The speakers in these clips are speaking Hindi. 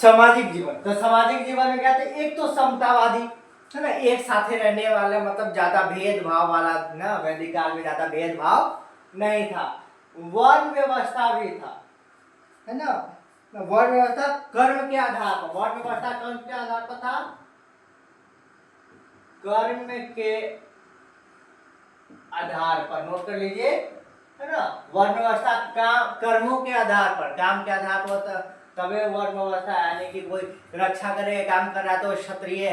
सामाजिक जीवन, तो सामाजिक जीवन में क्या थे, एक तो समतावादी है ना, एक साथे रहने वाला, मतलब ज्यादा भेदभाव वाला ना, वैदिक काल में ज्यादा भेदभाव नहीं था। वर्ण व्यवस्था भी था, है ना, वर्ण व्यवस्था कर्म के आधार पर, वर्ण व्यवस्था कर्म के आधार पर था, कर्म के आधार पर, नोट कर लीजिए, है ना, वर्ण व्यवस्था काम कर्मों के आधार पर, काम के आधार पर तबे वर्ण व्यवस्था, यानी कि कोई रक्षा करे काम कर रहा है तो क्षत्रिय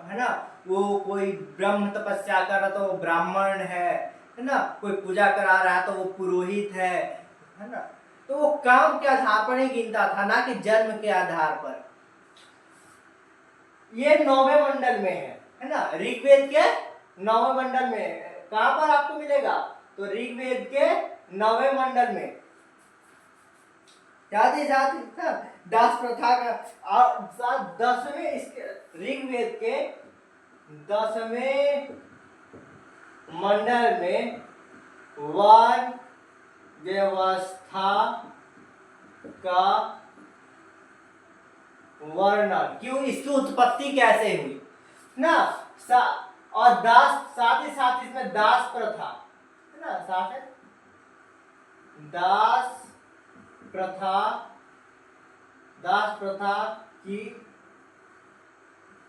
है ना, वो कोई ब्रह्म तपस्या कर रहा तो वो ब्राह्मण है ना, कोई पूजा करा रहा है तो वो पुरोहित है ना, तो वो काम के आधार पर ही गिनता था, ना कि जन्म के आधार पर। ये 9वें मंडल में है ना, ऋग्वेद के 9वें मंडल में। कहां पर आपको मिलेगा, तो ऋग्वेद के 9वें मंडल में। साथ ही दास प्रथा का 10वें, ऋग्वेद के 10वें मंडल में वर्ण व्यवस्था का वर्णन, क्यों, इसकी उत्पत्ति कैसे हुई ना, और साथ ही साथ इसमें दास प्रथा है ना, साथ है दास प्रथा की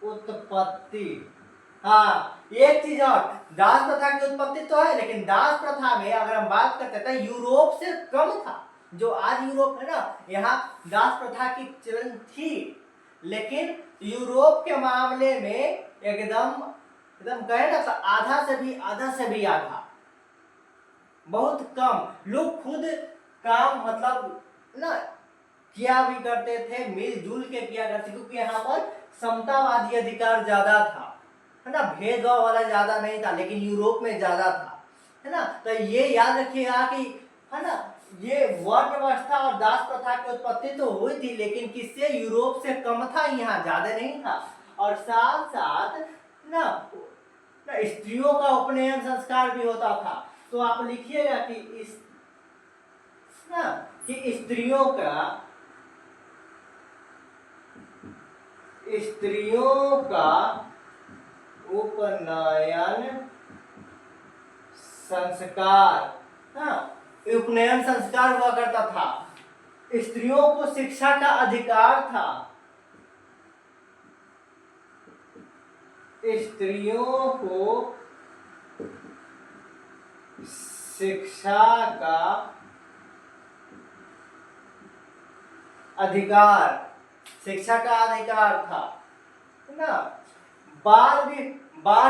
उत्पत्ति। हाँ, एक चीज और, दास प्रथा की उत्पत्ति तो है, लेकिन दास प्रथा में अगर हम बात करते थे, यूरोप से कम था। जो आज यूरोप है ना, यहाँ दास प्रथा की चलन थी, लेकिन यूरोप के मामले में एकदम कहे ना, तो आधा से भी आधा, बहुत कम लोग खुद काम मतलब ना किया भी करते थे, मिलजुल के किया करते, क्योंकि यहाँ पर समतावादी अधिकार ज्यादा था, है ना, भेदभाव वाला ज्यादा नहीं था, लेकिन यूरोप में ज्यादा था, है ना। तो ये याद रखिएगा कि, है ना, ये वर्ण व्यवस्था और दास प्रथा की उत्पत्ति तो हुई थी, लेकिन किससे, यूरोप से कम था, यहाँ ज्यादा नहीं था। और साथ साथ ना स्त्रियों का उपनयन संस्कार भी होता था। तो आप लिखिएगा कि स्त्रियों का उपनयन संस्कार, उपनयन संस्कार हुआ करता था। स्त्रियों को शिक्षा का अधिकार था, स्त्रियों को शिक्षा का अधिकार था, है ना। बाल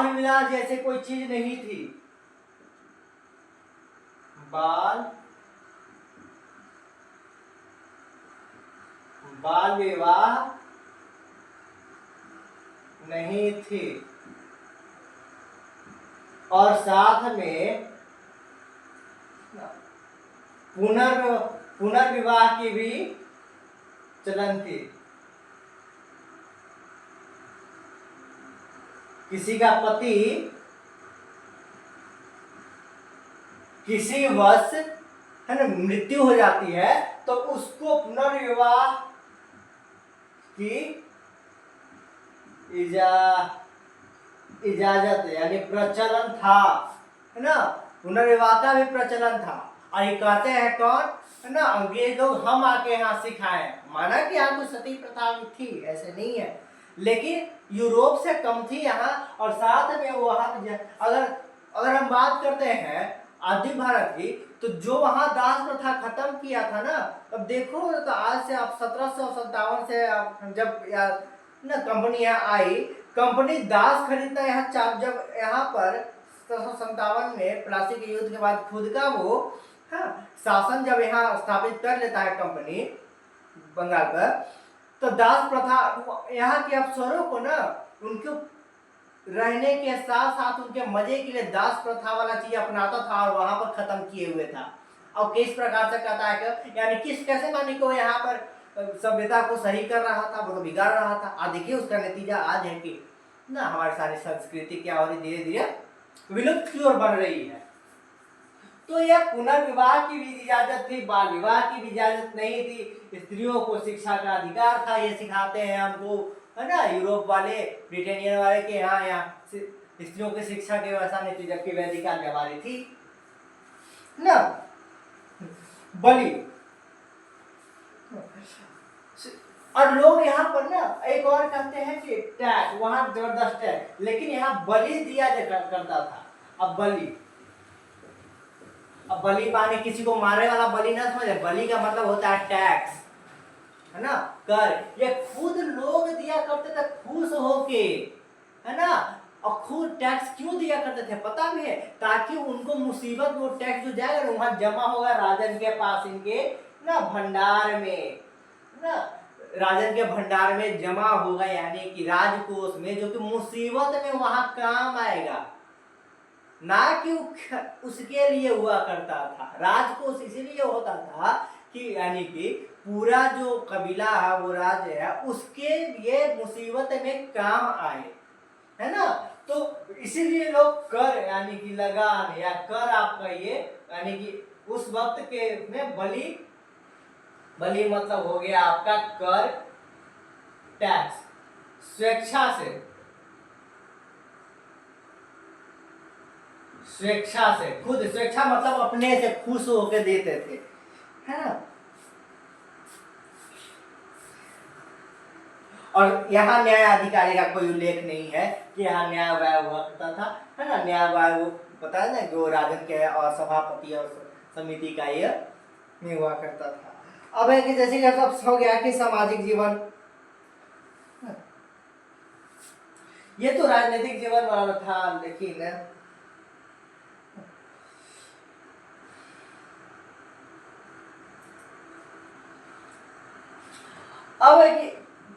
विवाह जैसे कोई चीज नहीं थी, बाल विवाह नहीं थी, और साथ में पुनर्विवाह की भी चलन थी। किसी का पति किसी वश, है ना, मृत्यु हो जाती है, तो उसको पुनर्विवाह की इजाजत यानी प्रचलन था, है ना, पुनर्विवाह का भी प्रचलन था। और ये कहते हैं कौन, है ना, अंग्रेज लोग, हम आके यहाँ सिखाए। माना कि यहाँ कुछ सती प्रथा भी थी, ऐसे नहीं है, लेकिन यूरोप से कम थी यहाँ। और साथ में वहाँ अगर हम बात करते हैं आदि भारत की, तो जो वहाँ दास प्रथा खत्म किया था ना, अब देखो तो आज से आप 1757 से जब ना कंपनी यहाँ आई, कंपनी दास खरीदना यहाँ, जब यहाँ पर 1757 में प्लासी के युद्ध के बाद खुद का वो शासन जब यहाँ स्थापित कर लेता है कंपनी बंगाल पर, तो दास प्रथा यहाँ के अफसरों को ना उनके रहने के साथ साथ उनके मजे के लिए दास प्रथा वाला चीज अपनाता था और वहां पर खत्म किए हुए था। और किस प्रकार से कहता है कि यानी कैसे मानी को यहाँ पर सभ्यता को सही कर रहा था, वो तो बिगाड़ रहा था। आज देखिए उसका नतीजा आज है कि ना हमारी सारी संस्कृति क्या हो रही, धीरे धीरे विलुप्त की ओर बढ़ रही है। तो ये पुनर्विवाह की भी इजाजत थी, बाल विवाह की भी इजाजत नहीं थी। स्त्रियों को शिक्षा का अधिकार था, ये सिखाते हैं हमको, है ना, यूरोप वाले, ब्रिटेनियन वाले के यहाँ स्त्रियों की शिक्षा की व्यवस्था नहीं थी, जबकि वैदिक काल में हमारी थी ना। बलि, और लोग यहाँ पर ना एक और कहते हैं कि टैक्स, वहां जबरदस्त है, लेकिन यहाँ बलि दिया करता था। अब बलि पाने, किसी को मारने वाला बलि ना समझे, बलि का मतलब होता है टैक्स, है ना, कर। ये खुद लोग दिया करते थे खुश होके, है ना। और खुद टैक्स क्यों दिया करते थे पता भी है? ताकि उनको मुसीबत में वो टैक्स जो जाएगा वहां जमा होगा राजन के पास, इनके ना भंडार में, ना राजन के भंडार में जमा होगा, यानी कि राजकोष में, जो कि मुसीबत में वहां काम आएगा, ना कि उसके लिए हुआ करता था। राजकोष इसीलिए होता था कि यानी कि पूरा जो कबीला है, वो राज्य है, उसके लिए मुसीबत में काम आए, है ना। तो इसीलिए लोग कर यानी कि लगान या कर आप कहिए, यानी कि उस वक्त के में बलि मतलब हो गया आपका कर, टैक्स, स्वेच्छा से खुद, स्वेच्छा मतलब अपने से खुश होकर देते थे, है ना। और यहाँ न्याय अधिकारी का कोई उल्लेख नहीं है कि यहाँ न्याय व्यय हुआ करता था, है ना। न्याय व्यय वो पता है ना, जो राजन के और सभापति और समिति का ये नहीं हुआ करता था। अब है कि जैसे कि सब हो गया कि सामाजिक जीवन, ये तो राजनीतिक जीवन वाला था, लेकिन अब है कि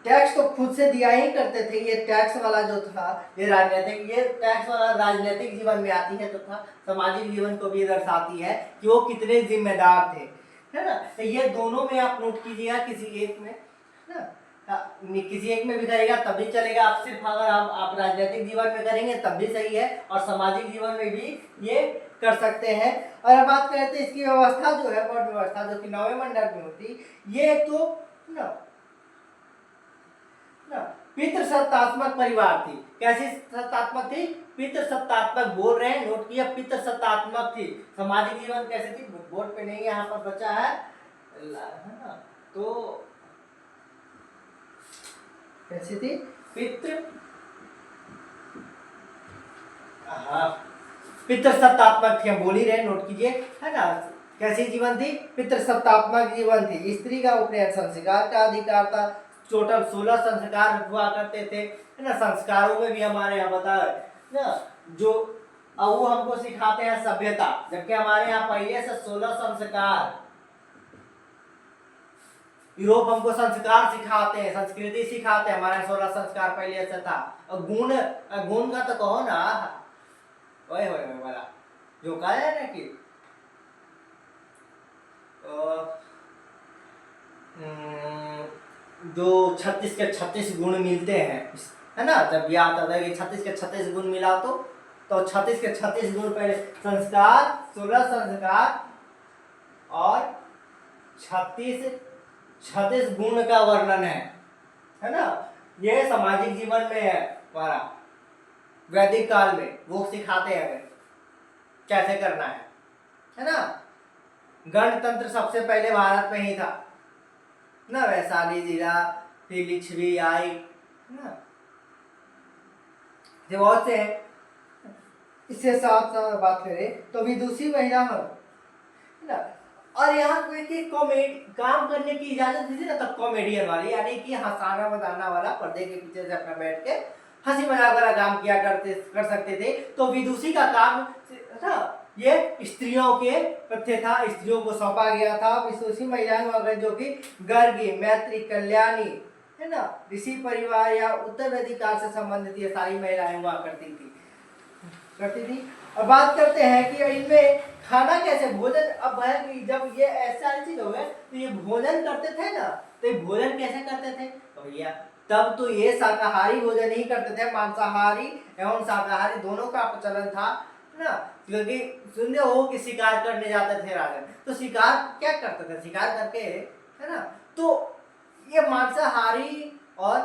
टैक्स तो खुद से दिया ही करते थे। ये टैक्स वाला जो था, ये टैक्स वाला राजनीतिक जीवन में आती है, तो था सामाजिक जीवन को भी दर्शाती है कि वो कितने जिम्मेदार थे, है ना। तो ये दोनों में आप नोट कीजिएगा, किसी एक में ना, किसी एक में भी करेगा तब भी चलेगा। आप सिर्फ अगर आप राजनीतिक जीवन में करेंगे तब भी सही है, और सामाजिक जीवन में भी ये कर सकते हैं। और अब बात करते हैं इसकी व्यवस्था जो है, वोट व्यवस्था, जो कि 9वें मंडल में होती, ये तो ना पितृसत्तात्मक परिवार थी। कैसी सत्तात्मक थी? पितृसत्तात्मक, बोल रहे हैं, नोट किया, पितृसत्तात्मक थी। सामाजिक जीवन कैसे थी? बोर्ड पे नहीं, यहाँ पर बचा है ना, तो कैसी थी? पितृसत्तात्मक थी, हम बोल ही रहे, नोट कीजिए, है ना। कैसी जीवन थी? पितृसत्तात्मक जीवन थी। स्त्री का उपनयन संस्कार का अधिकार था। टोटल 16 संस्कार हुआ करते थे, है ना। संस्कारों में भी हमारे यहाँ बताया ना, जो वो हमको सिखाते हैं सभ्यता, जबकि हमारे यहाँ पहले से 16 संस्कार, यूरोप हमको संस्कार सिखाते हैं, संस्कृति सिखाते हैं, हमारे 16 संस्कार पहले से था। और गुण का तो कहो ना, ओए वाला जो कहा है ना कि जो 36 के 36 गुण मिलते हैं, है ना। जब याद आता है कि 36 के 36 गुण मिला, तो 36 के 36 गुण पहले संस्कार, 16 संस्कार और 36 गुण का वर्णन है ना। ये सामाजिक जीवन में है हमारा, वैदिक काल में वो सिखाते हैं हमें कैसे करना है ना। गणतंत्र सबसे पहले भारत में ही था ना, वैशाली जिला, फिर लिच्छवी आई ना, जो बहुत से हैं। इससे साथ साथ बात करें तो विदुषी महिला हो ना। और यहाँ देखिए कॉमेडी काम करने की इजाजत दी थी ना, तब कॉमेडियन वाली, यानी कि हंसाना मजाना वाला, पर्दे के पीछे से अपना बैठ के हंसी मजाक वाला काम कर सकते थे। तो विदुषी का काम था, ये स्त्रियों के थे था, स्त्रियों को सौंपा गया था। विदुषी महिलाएं अगर जो कि गर्गी, मैत्री, कल्याणी, है ना, ऋषि परिवार या उत्तर वैदिक काल से संबंधित ये सारी महिलाएं हुआ करती थी। और बात करते हैं कि इनमें खाना कैसे, भोजन, अब है कि जब ये ऐसा चीज हो गए तो ये भोजन करते थे ना, तो ये भोजन कैसे करते थे? तो भैया तब तो ये शाकाहारी भोजन ही करते थे, मांसाहारी एवं शाकाहारी दोनों का प्रचलन था ना। क्योंकि सुनते हो कि शिकार करने जाते थे राजा, तो शिकार क्या करते थे, शिकार करके, है ना, तो ये मांसाहारी और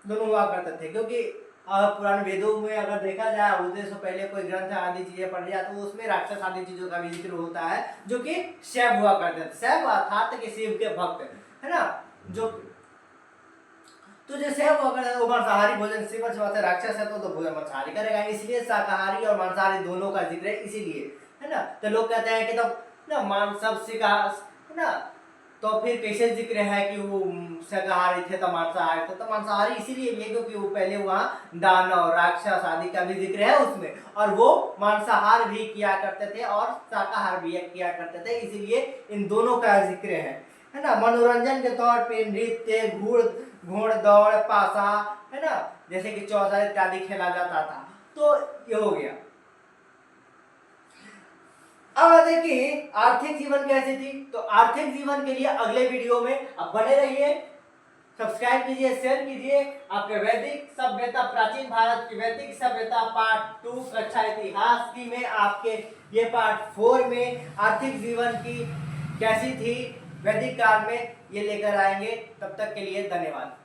दोनों हुआ करते थे। क्योंकि पुराने वेदों में अगर देखा जाए, उदय से पहले कोई ग्रंथ आदि चीजें पढ़ लिया तो उसमें राक्षस आदि चीजों का भी जिक्र होता है, जो कि शैव हुआ करते थे। शैव अर्थात कि शिव के भक्त, है ना, जो तो जैसे अगर वो मांसाहारी भोजन शिव से राक्षस है तो भोजन मांसाहारी करेगा, इसलिए शाकाहारी और मांसाहारी दोनों का जिक्र है, इसीलिए, है ना। तो लोग कहते हैं कि तो ना मांस सब शिकार, है ना, तो फिर कैसे जिक्र है कि वो शाकाहारी थे तो मांसाहारी थे, तो मांसाहारी इसीलिए भी है क्योंकि वो पहले वहाँ दानव राक्षस आदि का भी जिक्र है उसमें, और वो मांसाहार भी किया करते थे और शाकाहार भी किया करते थे, इसीलिए इन दोनों का जिक्र है ना। मनोरंजन के तौर पे नृत्य, घोड़ दौड़, पासा, है ना, जैसे कि चौसा इत्यादि खेला जाता था। तो ये हो गया। अब देखिए आर्थिक जीवन कैसी थी, तो आर्थिक जीवन के लिए अगले वीडियो में आप बने रहिए, सब्सक्राइब कीजिए, शेयर कीजिए। आपके वैदिक सभ्यता, प्राचीन भारत की वैदिक सभ्यता पार्ट 2 कक्षा इतिहास की में आपके ये पार्ट 4 में आर्थिक जीवन की कैसी थी वैदिक काल में, ये लेकर आएंगे। तब तक के लिए धन्यवाद।